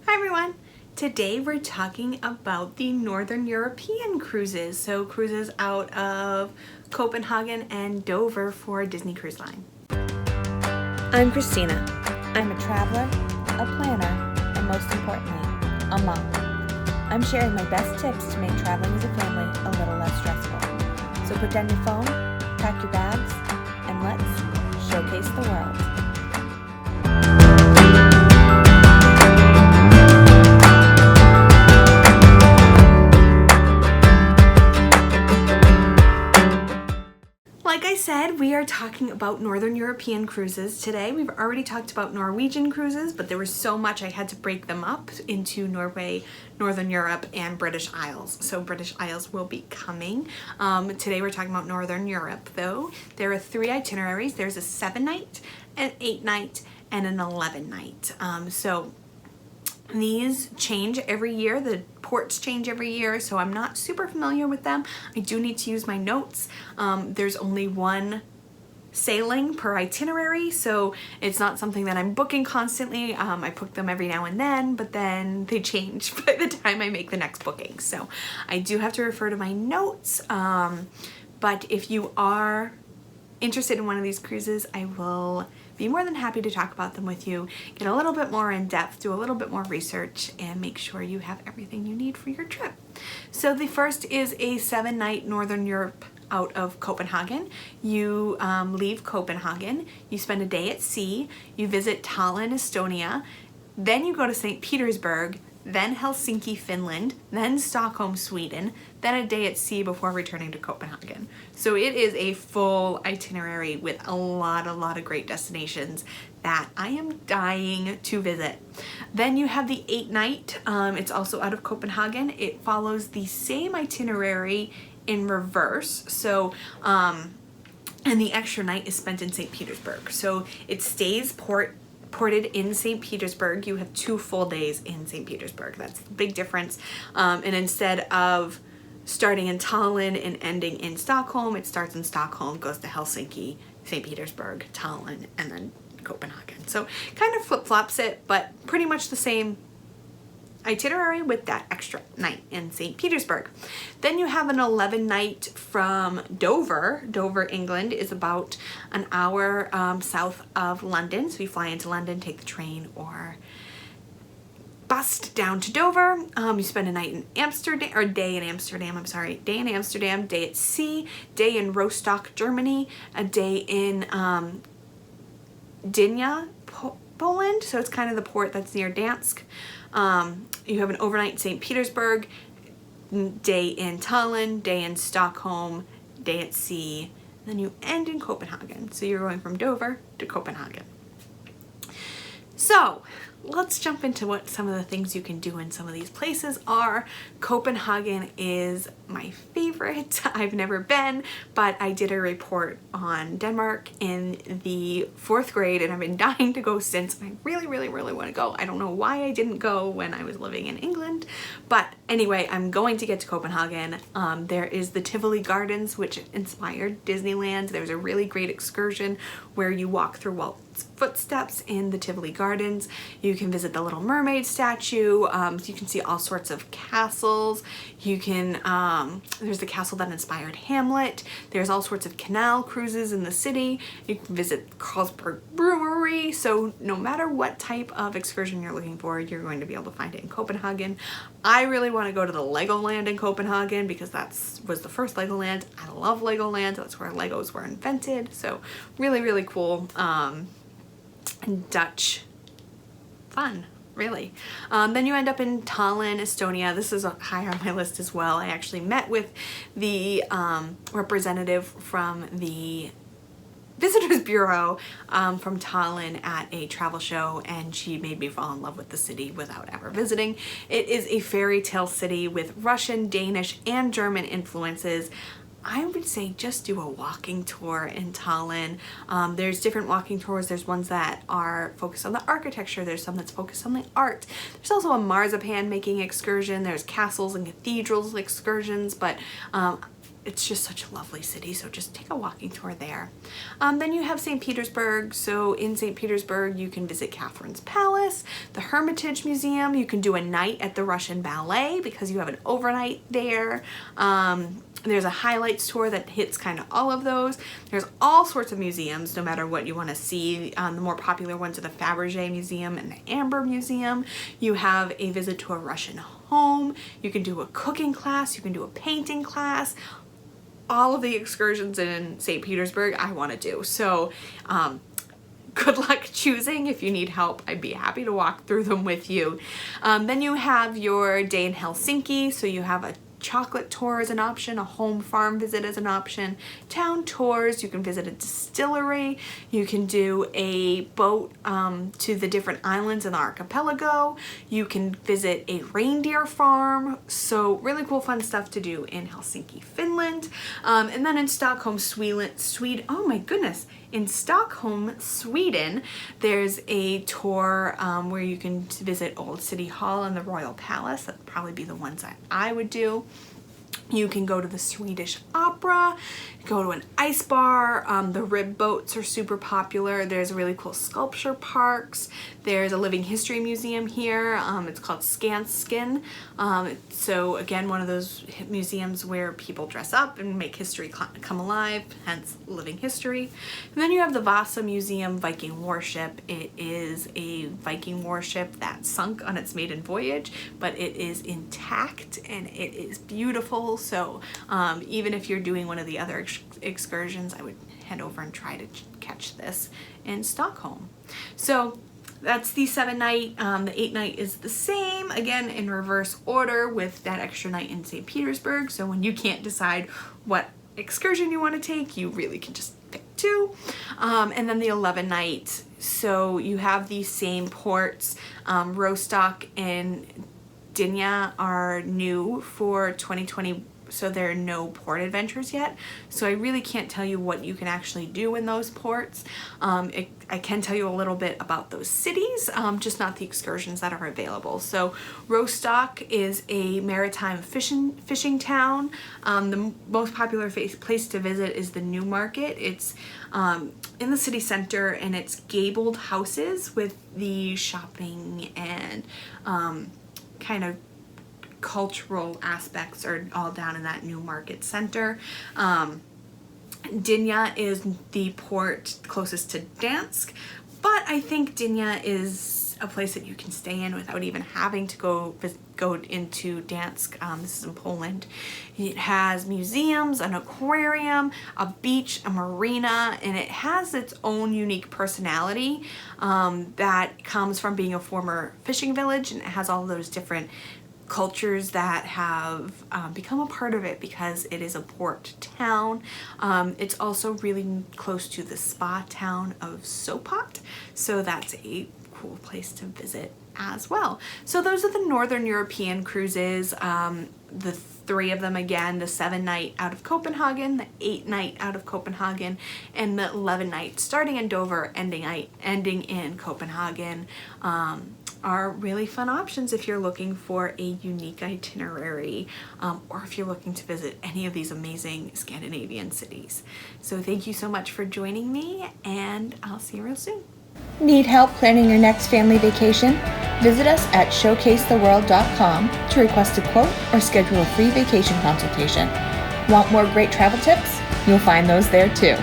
Hi everyone! Today we're talking about the Northern European cruises, so cruises out of Copenhagen and Dover for Disney Cruise Line. I'm Christina. I'm a traveler, a planner, and most importantly, a mom. I'm sharing my best tips to make traveling as a family a little less stressful. So put down your phone, pack your bags, and let's showcase the world. Like I said, we are talking about Northern European cruises today. We've already talked about Norwegian cruises, but there was so much I had to break them up into Norway, Northern Europe, and British Isles. So British Isles will be coming. Today we're talking about Northern Europe though. There are 3 itineraries. There's a 7-night, an 8-night, and an 11-night. So these change every year. The ports change every year, so I'm not super familiar with them. I do need to use my notes. There's only one sailing per itinerary, so it's not something that I'm booking constantly. I book them every now and then, but then they change by the time I make the next booking. So I do have to refer to my notes, but if you are interested in one of these cruises, I will be more than happy to talk about them with you, get a little bit more in depth, do a little bit more research, and make sure you have everything you need for your trip. So the first is a 7-night Northern Europe out of Copenhagen. You leave Copenhagen, you spend a day at sea, you visit Tallinn, Estonia, then you go to St. Petersburg, then Helsinki, Finland, then Stockholm, Sweden, then a day at sea before returning to Copenhagen. So it is a full itinerary with a lot of great destinations that I am dying to visit. Then you have the 8-night, it's also out of Copenhagen. It follows the same itinerary in reverse. So, and the extra night is spent in St. Petersburg. So it stays ported in St. Petersburg. You have 2 full days in St. Petersburg. That's the big difference. And instead of starting in Tallinn and ending in Stockholm, it starts in Stockholm, goes to Helsinki, St. Petersburg, Tallinn, and then Copenhagen. So kind of flip-flops it, but pretty much the same itinerary with that extra night in St. Petersburg. Then you have an 11-night from Dover. Dover, England is about an hour south of London. So you fly into London, take the train or bus down to Dover. You spend a night in Amsterdam, or day in Amsterdam, I'm sorry. Day in Amsterdam, day at sea, day in Rostock, Germany, a day in Gdynia, Poland. So it's kind of the port that's near Dansk. You have an overnight in St. Petersburg, day in Tallinn, day in Stockholm, day at sea, and then you end in Copenhagen. So you're going from Dover to Copenhagen. So let's jump into what some of the things you can do in some of these places are. Copenhagen is my favorite. I've never been, but I did a report on Denmark in the 4th grade and I've been dying to go since. I really want to go. I don't know why I didn't go when I was living in England, but anyway, I'm going to get to Copenhagen. There is the Tivoli Gardens, which inspired Disneyland. There's a really great excursion where you walk through Walt's footsteps in the Tivoli Gardens. You can visit the Little Mermaid statue. So you can see all sorts of castles. You can, there's the castle that inspired Hamlet. There's all sorts of canal cruises in the city. You can visit Carlsberg Brewery. So no matter what type of excursion you're looking for, you're going to be able to find it in Copenhagen. I really want to go to the Legoland in Copenhagen because that was the first Legoland. I love Legoland. That's where Legos were invented. So really cool. Dutch fun, really. Then you end up in Tallinn, Estonia. This is high on my list as well. I actually met with the representative from the Visitors Bureau from Tallinn at a travel show, and she made me fall in love with the city without ever visiting. It is a fairy tale city with Russian, Danish, and German influences. I would say just do a walking tour in Tallinn. There's different walking tours. There's ones that are focused on the architecture. There's some that's focused on the art. There's also a marzipan making excursion. There's castles and cathedrals excursions, but it's just such a lovely city, so just take a walking tour there. Then you have St. Petersburg. So in St. Petersburg, you can visit Catherine's Palace, the Hermitage Museum. You can do a night at the Russian Ballet because you have an overnight there. There's a highlights tour that hits kind of all of those. There's all sorts of museums, no matter what you want to see. The more popular ones are the Fabergé Museum and the Amber Museum. You have a visit to a Russian home. You can do a cooking class. You can do a painting class. All of the excursions in St. Petersburg I want to do. So good luck choosing. If you need help, I'd be happy to walk through them with you. Then you have your day in Helsinki. So you have a chocolate tour as an option, a home farm visit as an option, town tours, you can visit a distillery, you can do a boat to the different islands in the archipelago, you can visit a reindeer farm, so really cool fun stuff to do in Helsinki, Finland. And then in Stockholm, Sweden, oh my goodness, in Stockholm, Sweden, there's a tour where you can visit Old City Hall and the Royal Palace. That'd probably be the ones that I would do. You can go to the Swedish Opera, go to an ice bar. The rib boats are super popular. There's really cool sculpture parks. There's a living history museum here. It's called Skanskin. So again, one of those museums where people dress up and make history come alive, hence living history. And then you have the Vasa Museum Viking warship. It is a Viking warship that sunk on its maiden voyage, but it is intact and it is beautiful. So even if you're doing one of the other excursions, I would head over and try to catch this in Stockholm. So that's the 7-night. The 8-night is the same, again in reverse order with that extra night in St. Petersburg. So when you can't decide what excursion you want to take, you really can just pick two. And then the 11-night, so you have these same ports. Rostock and Dinya are new for 2020, so there are no port adventures yet. So I really can't tell you what you can actually do in those ports. I can tell you a little bit about those cities, just not the excursions that are available. So Rostock is a maritime fishing town. The most popular place to visit is the New Market. It's in the city center, and it's gabled houses with the shopping and kind of cultural aspects are all down in that New Market center. Dinya is the port closest to Dansk, but I think Dinya is a place that you can stay in without even having to go into Dansk. This is in Poland. It has museums, an aquarium, a beach, a marina, and it has its own unique personality that comes from being a former fishing village, and it has all those different cultures that have become a part of it because it is a port town. It's also really close to the spa town of Sopot, so that's a cool place to visit as well. So those are the Northern European cruises. The 3 of them again, the 7-night out of Copenhagen, the 8-night out of Copenhagen, and the 11-night starting in Dover, ending in Copenhagen, are really fun options if you're looking for a unique itinerary, or if you're looking to visit any of these amazing Scandinavian cities. So thank you so much for joining me, and I'll see you real soon. Need help planning your next family vacation? Visit us at showcasetheworld.com to request a quote or schedule a free vacation consultation. Want more great travel tips? You'll find those there too.